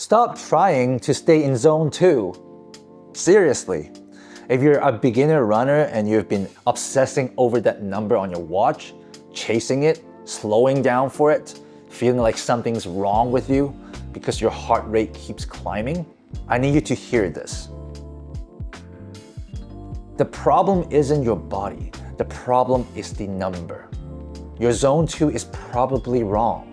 Stop trying to stay in zone 2. Seriously, if you're a beginner runner and you've been obsessing over that number on your watch, chasing it, slowing down for it, feeling like something's wrong with you because your heart rate keeps climbing, I need you to hear this. The problem isn't your body. The problem is the number. Your zone 2 is probably wrong.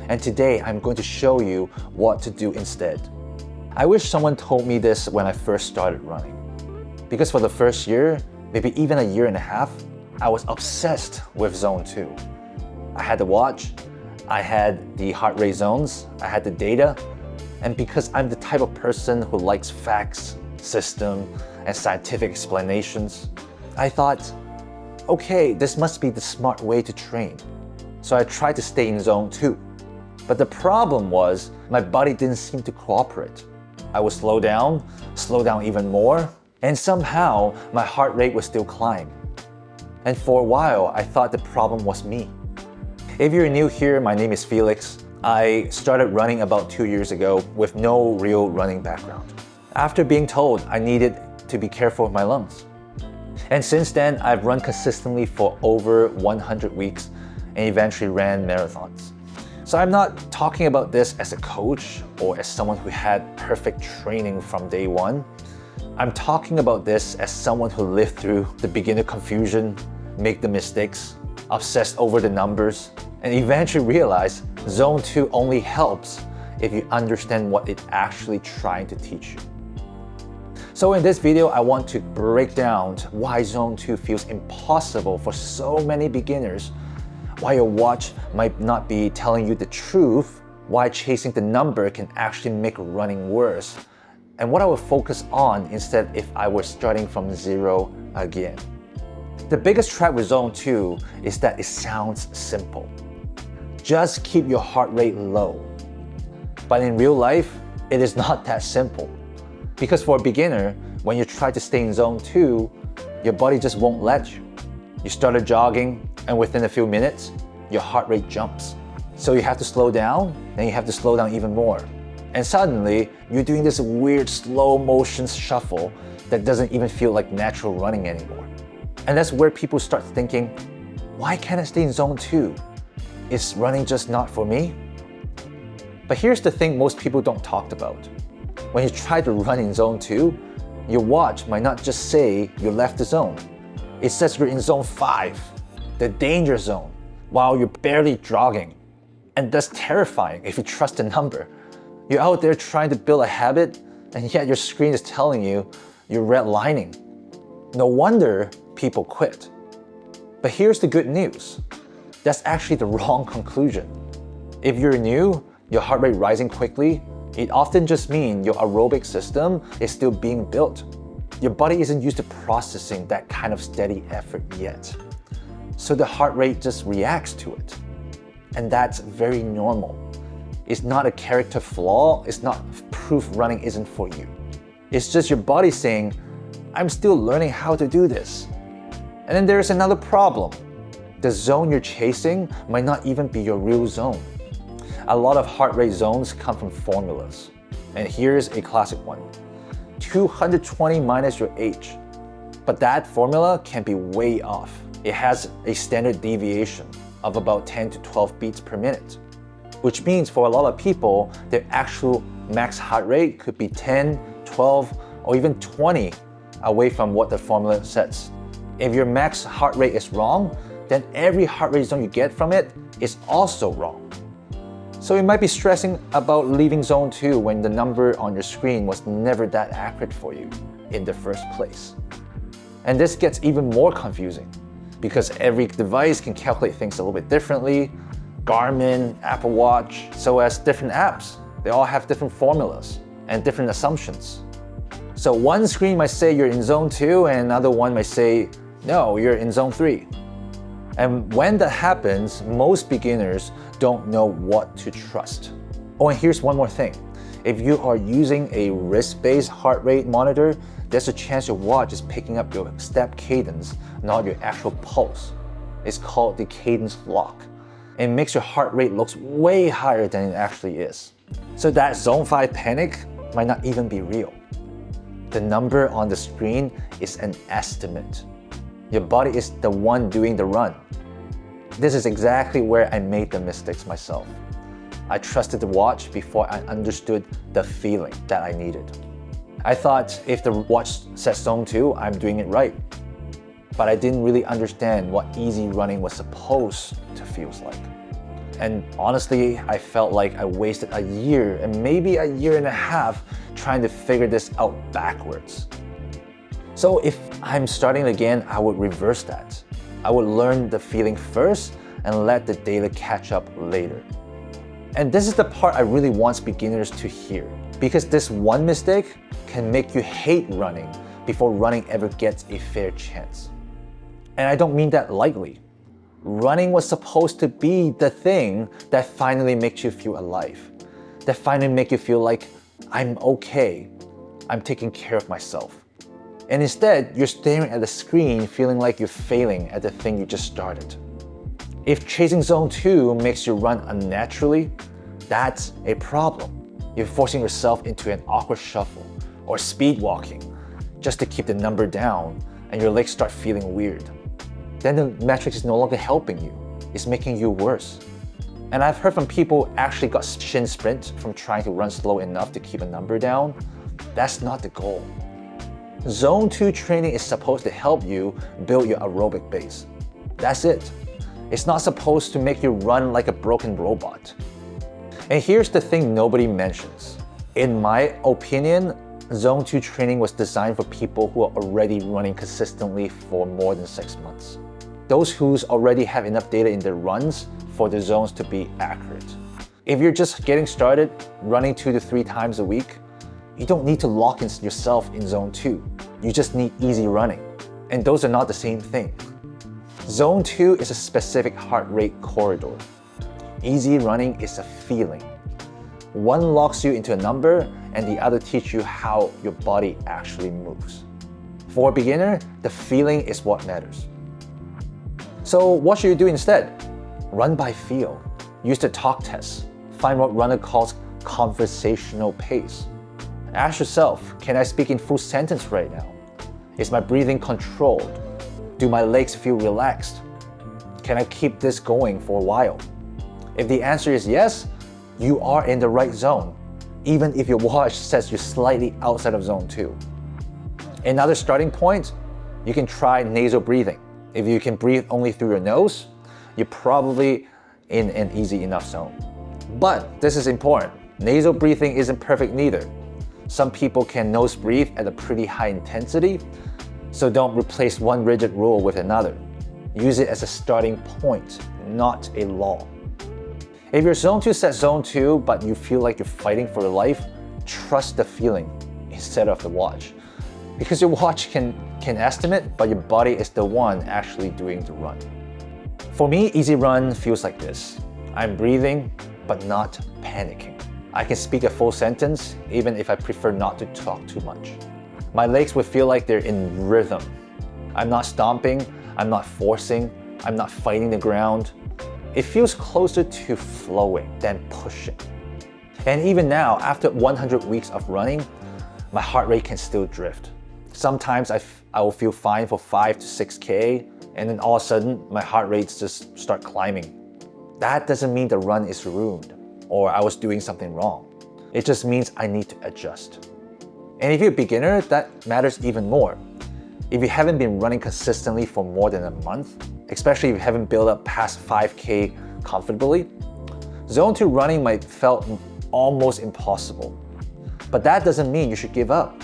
And today I'm going to show you what to do instead. I wish someone told me this when I first started running. Because for the first year, maybe even a year and a half, I was obsessed with zone 2. I had the watch, I had the heart rate zones, I had the data, and because I'm the type of person who likes facts, system, and scientific explanations, I thought, okay, this must be the smart way to train. So I tried to stay in zone 2. But the problem was, my body didn't seem to cooperate. I would slow down even more, and somehow my heart rate would still climb. And for a while, I thought the problem was me. If you're new here, my name is Felix. I started running about 2 years ago with no real running background. After being told I needed to be careful with my lungs. And since then, I've run consistently for over 100 weeks and eventually ran marathons. So I'm not talking about this as a coach or as someone who had perfect training from day one. I'm talking about this as someone who lived through the beginner confusion, make the mistakes, obsessed over the numbers, and eventually realized zone 2 only helps if you understand what it's actually trying to teach you. So in this video, I want to break down why zone 2 feels impossible for so many beginners, why your watch might not be telling you the truth, why chasing the number can actually make running worse, and what I would focus on instead if I were starting from zero again. The biggest trap with zone 2 is that it sounds simple. Just keep your heart rate low. But in real life, it is not that simple. Because for a beginner, when you try to stay in zone 2, your body just won't let you. You started jogging, and within a few minutes, your heart rate jumps. So you have to slow down, then you have to slow down even more. And suddenly, you're doing this weird slow motion shuffle that doesn't even feel like natural running anymore. And that's where people start thinking, why can't I stay in zone 2? Is running just not for me? But here's the thing most people don't talk about. When you try to run in zone 2, your watch might not just say you left the zone. It says you're in zone 5, the danger zone, while you're barely jogging. And that's terrifying if you trust the number. You're out there trying to build a habit, and yet your screen is telling you you're redlining. No wonder people quit. But here's the good news. That's actually the wrong conclusion. If you're new, your heart rate rising quickly, it often just means your aerobic system is still being built. Your body isn't used to processing that kind of steady effort yet. So the heart rate just reacts to it. And that's very normal. It's not a character flaw, it's not proof running isn't for you. It's just your body saying, I'm still learning how to do this. And then there's another problem. The zone you're chasing might not even be your real zone. A lot of heart rate zones come from formulas. And here's a classic one. 220 minus your age. But that formula can be way off. It has a standard deviation of about 10 to 12 beats per minute. Which means for a lot of people, their actual max heart rate could be 10, 12, or even 20 away from what the formula says. If your max heart rate is wrong, then every heart rate zone you get from it is also wrong. So you might be stressing about leaving zone 2 when the number on your screen was never that accurate for you in the first place. And this gets even more confusing because every device can calculate things a little bit differently. Garmin, Apple Watch, so as different apps, they all have different formulas and different assumptions. So one screen might say you're in zone 2 and another one might say, no, you're in zone 3. And when that happens, most beginners don't know what to trust. Oh, and here's one more thing. If you are using a wrist-based heart rate monitor, there's a chance your watch is picking up your step cadence, not your actual pulse. It's called the cadence lock. It makes your heart rate look way higher than it actually is. So that zone 5 panic might not even be real. The number on the screen is an estimate. Your body is the one doing the run. This is exactly where I made the mistakes myself. I trusted the watch before I understood the feeling that I needed. I thought if the watch says zone 2, I'm doing it right. But I didn't really understand what easy running was supposed to feel like. And honestly, I felt like I wasted a year and maybe a year and a half trying to figure this out backwards. So if I'm starting again, I would reverse that. I would learn the feeling first and let the data catch up later. And this is the part I really want beginners to hear, because this one mistake can make you hate running before running ever gets a fair chance. And I don't mean that lightly. Running was supposed to be the thing that finally makes you feel alive, that finally makes you feel like I'm okay, I'm taking care of myself. And instead, you're staring at the screen feeling like you're failing at the thing you just started. If chasing zone 2 makes you run unnaturally, that's a problem. You're forcing yourself into an awkward shuffle or speed walking just to keep the number down, and your legs start feeling weird. Then the metrics is no longer helping you, it's making you worse. And I've heard from people actually got shin sprint from trying to run slow enough to keep a number down. That's not the goal. Zone 2 training is supposed to help you build your aerobic base. That's it. It's not supposed to make you run like a broken robot. And here's the thing nobody mentions. In my opinion, Zone 2 training was designed for people who are already running consistently for more than 6 months. Those who already have enough data in their runs for the zones to be accurate. If you're just getting started, running 2 to 3 times a week, you don't need to lock in yourself in zone 2. You just need easy running. And those are not the same thing. Zone 2 is a specific heart rate corridor. Easy running is a feeling. One locks you into a number and the other teaches you how your body actually moves. For a beginner, the feeling is what matters. So what should you do instead? Run by feel. Use the talk test. Find what runner calls conversational pace. Ask yourself, can I speak in full sentence right now? Is my breathing controlled? Do my legs feel relaxed? Can I keep this going for a while? If the answer is yes, you are in the right zone, even if your watch says you're slightly outside of zone 2. Another starting point, you can try nasal breathing. If you can breathe only through your nose, you're probably in an easy enough zone. But this is important. Nasal breathing isn't perfect neither. Some people can nose breathe at a pretty high intensity, so don't replace one rigid rule with another. Use it as a starting point, not a law. If your zone 2 says zone 2, but you feel like you're fighting for your life, trust the feeling instead of the watch. Because your watch can estimate, but your body is the one actually doing the run. For me, easy run feels like this. I'm breathing, but not panicking. I can speak a full sentence, even if I prefer not to talk too much. My legs would feel like they're in rhythm. I'm not stomping, I'm not forcing, I'm not fighting the ground. It feels closer to flowing than pushing. And even now, after 100 weeks of running, my heart rate can still drift. Sometimes I will feel fine for 5 to 6K, and then all of a sudden, my heart rates just start climbing. That doesn't mean the run is ruined, or I was doing something wrong. It just means I need to adjust. And if you're a beginner, that matters even more. If you haven't been running consistently for more than a month, especially if you haven't built up past 5K comfortably, zone 2 running might felt almost impossible. But that doesn't mean you should give up.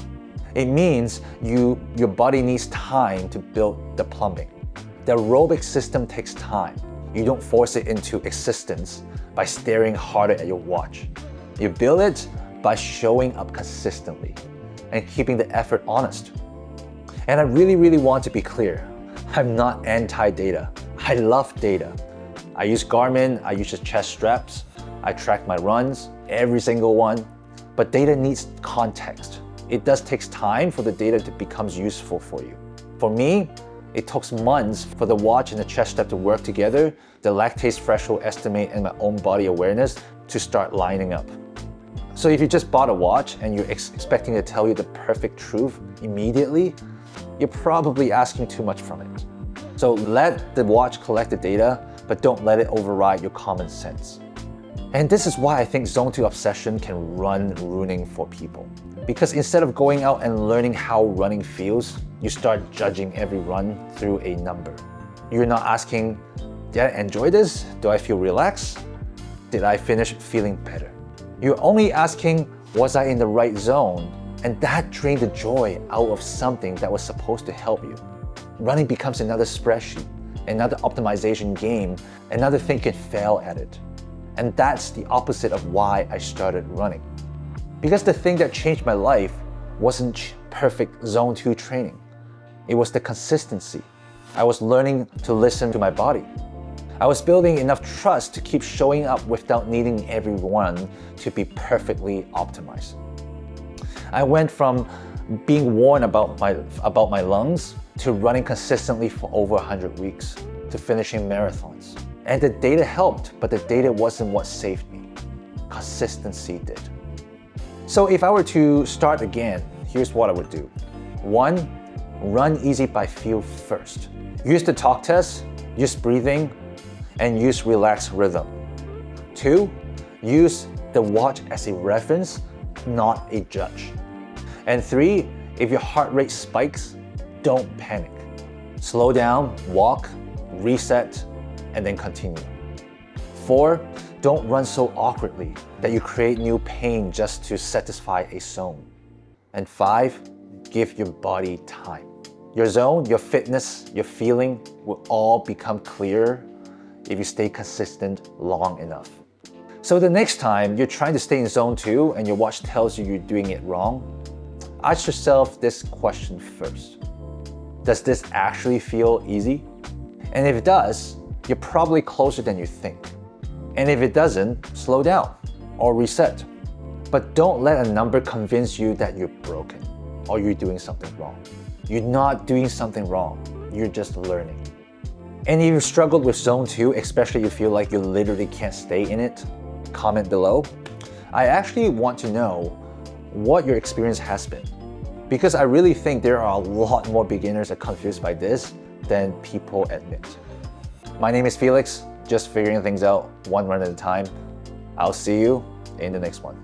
It means your body needs time to build the plumbing. The aerobic system takes time. You don't force it into existence by staring harder at your watch. You build it by showing up consistently and keeping the effort honest. And I really want to be clear. I'm not anti-data. I love data. I use Garmin, I use the chest straps, I track my runs, every single one. But data needs context. It does take time for the data to become useful for you. For me, it took months for the watch and the chest strap to work together, the lactate threshold estimate and my own body awareness to start lining up. So if you just bought a watch and you're expecting to tell you the perfect truth immediately, you're probably asking too much from it. So let the watch collect the data, but don't let it override your common sense. And this is why I think Zone 2 obsession can run ruining for people. Because instead of going out and learning how running feels, you start judging every run through a number. You're not asking, did I enjoy this? Do I feel relaxed? Did I finish feeling better? You're only asking, was I in the right zone? And that drained the joy out of something that was supposed to help you. Running becomes another spreadsheet, another optimization game, another thing you can fail at it. And that's the opposite of why I started running. Because the thing that changed my life wasn't perfect Zone 2 training. It was the consistency. I was learning to listen to my body. I was building enough trust to keep showing up without needing everyone to be perfectly optimized. I went from being warned about my lungs to running consistently for over 100 weeks to finishing marathons. And the data helped, but the data wasn't what saved me. Consistency did. So if I were to start again, here's what I would do. 1, run easy by feel first. Use the talk test, use breathing, and use relaxed rhythm. 2, use the watch as a reference, not a judge. And 3, if your heart rate spikes, don't panic. Slow down, walk, reset, and then continue. 4, don't run so awkwardly that you create new pain just to satisfy a zone. And 5, give your body time. Your zone, your fitness, your feeling will all become clearer if you stay consistent long enough. So the next time you're trying to stay in Zone 2 and your watch tells you you're doing it wrong, ask yourself this question first. Does this actually feel easy? And if it does, you're probably closer than you think. And if it doesn't, slow down or reset. But don't let a number convince you that you're broken or you're doing something wrong. You're not doing something wrong, you're just learning. And if you've struggled with Zone 2, especially if you feel like you literally can't stay in it, comment below. I actually want to know what your experience has been. Because I really think there are a lot more beginners that are confused by this than people admit. My name is Felix, just figuring things out one run at a time. I'll see you in the next one.